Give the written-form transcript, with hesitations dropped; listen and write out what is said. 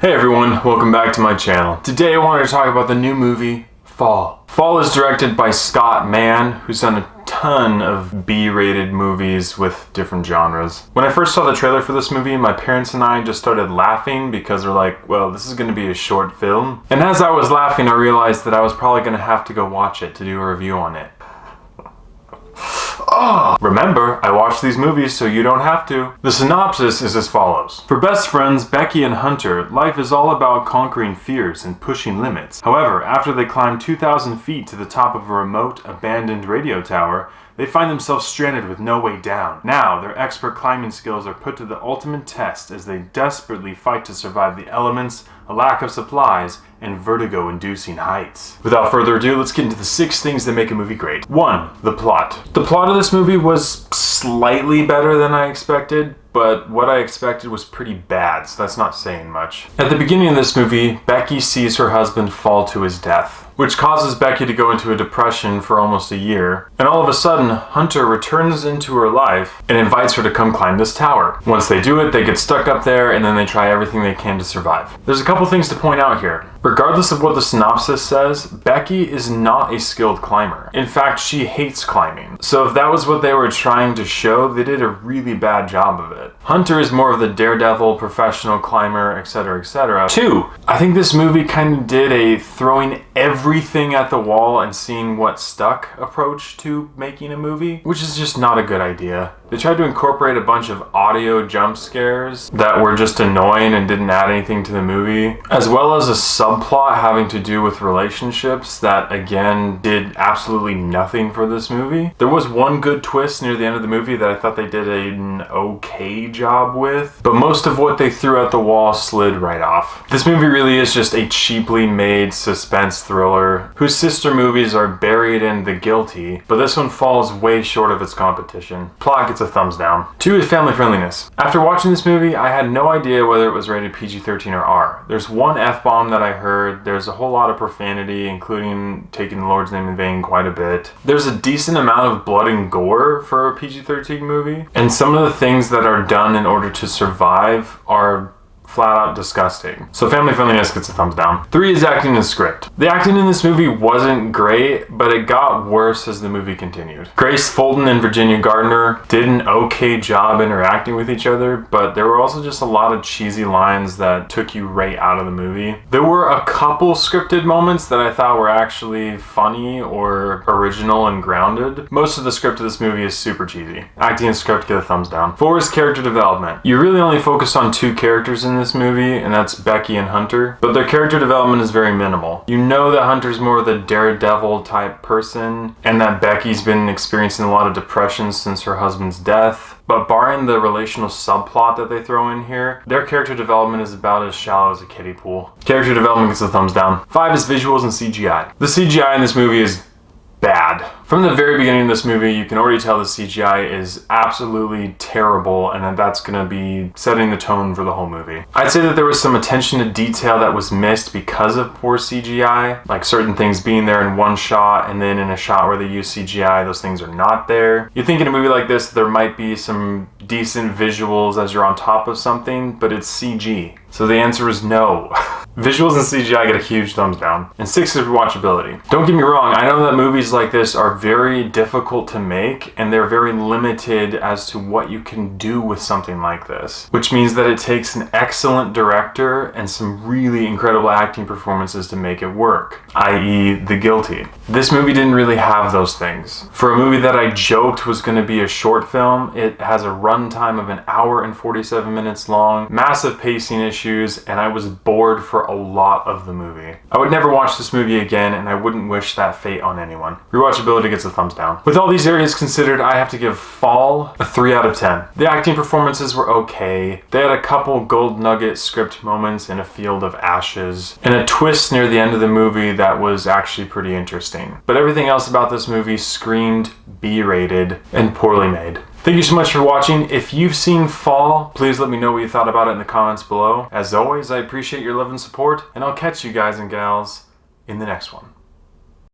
Hey everyone, welcome back to my channel. Today I wanted to talk about the new movie, Fall. Fall is directed by Scott Mann, who's done a ton of B-rated movies with different genres. When I first saw the trailer for this movie, my parents and I just started laughing because they're like, well, this is going to be a short film. And as I was laughing, I realized that I was probably going to have to go watch it to do a review on it. Oh. Remember, I watch these movies so you don't have to. The synopsis is as follows. For best friends Becky and Hunter, life is all about conquering fears and pushing limits. However, after they climb 2,000 feet to the top of a remote, abandoned radio tower, they find themselves stranded with no way down. Now, their expert climbing skills are put to the ultimate test as they desperately fight to survive the elements, a lack of supplies, and vertigo-inducing heights. Without further ado, let's get into the 6 things that make a movie great. 1. The plot. The plot of this movie was slightly better than I expected, but what I expected was pretty bad, so that's not saying much. At the beginning of this movie, Becky sees her husband fall to his death, which causes Becky to go into a depression for almost a year, and all of a sudden, Hunter returns into her life and invites her to come climb this tower. Once they do it, they get stuck up there, and then they try everything they can to survive. There's a couple things to point out here. Regardless of what the synopsis says, Becky is not a skilled climber. In fact, she hates climbing. So if that was what they were trying to show, they did a really bad job of it. Hunter is more of the daredevil, professional climber, etc., etc. 2. I think this movie kind of did a throwing everything at the wall and seeing what stuck approach to making a movie, which is just not a good idea. They tried to incorporate a bunch of audio jump scares that were just annoying and didn't add anything to the movie, as well as a subplot having to do with relationships that, again, did absolutely nothing for this movie. There was one good twist near the end of the movie that I thought they did an okay job with, but most of what they threw at the wall slid right off. This movie really is just a cheaply made suspense thriller whose sister movies are buried in The Guilty, but this one falls way short of its competition. Plot gets a thumbs down. 2 is family friendliness. After watching this movie, I had no idea whether it was rated PG-13 or R. There's one F-bomb that I heard, there's a whole lot of profanity, including taking the Lord's name in vain quite a bit. There's a decent amount of blood and gore for a PG-13 movie, and some of the things that are done in order to survive are flat out disgusting. So family friendliness gets a thumbs down. 3 is acting and script. The acting in this movie wasn't great, but it got worse as the movie continued. Grace Fulton and Virginia Gardner did an okay job interacting with each other, but there were also just a lot of cheesy lines that took you right out of the movie. There were a couple scripted moments that I thought were actually funny or original and grounded. Most of the script of this movie is super cheesy. Acting and script get a thumbs down. 4 is character development. You really only focus on 2 characters in this movie, and that's Becky and Hunter, but their character development is very minimal. You know that Hunter's more of the daredevil type person, and that Becky's been experiencing a lot of depression since her husband's death, but barring the relational subplot that they throw in here, their character development is about as shallow as a kiddie pool. Character development gets a thumbs down. 5 is visuals and CGI. The CGI in this movie is bad. From the very beginning of this movie, you can already tell the CGI is absolutely terrible, and that's going to be setting the tone for the whole movie. I'd say that there was some attention to detail that was missed because of poor CGI, like certain things being there in one shot, and then in a shot where they use CGI, those things are not there. You think in a movie like this, there might be some decent visuals as you're on top of something, but it's CG. So the answer is no. Visuals and CGI get a huge thumbs down. And 6 is rewatchability. Don't get me wrong, I know that movies like this are very difficult to make, and they're very limited as to what you can do with something like this, which means that it takes an excellent director and some really incredible acting performances to make it work, i.e. The Guilty. This movie didn't really have those things. For a movie that I joked was going to be a short film, it has a runtime of 1 hour and 47 minutes long, massive pacing issues, and I was bored for a lot of the movie. I would never watch this movie again, and I wouldn't wish that fate on anyone. Rewatchability gets a thumbs down. With all these areas considered, I have to give Fall a 3 out of 10. The acting performances were okay. They had a couple gold nugget script moments in a field of ashes, and a twist near the end of the movie that was actually pretty interesting. But everything else about this movie screamed B-rated and poorly made. Thank you so much for watching. If you've seen Fall, please let me know what you thought about it in the comments below. As always, I appreciate your love and support, and I'll catch you guys and gals in the next one.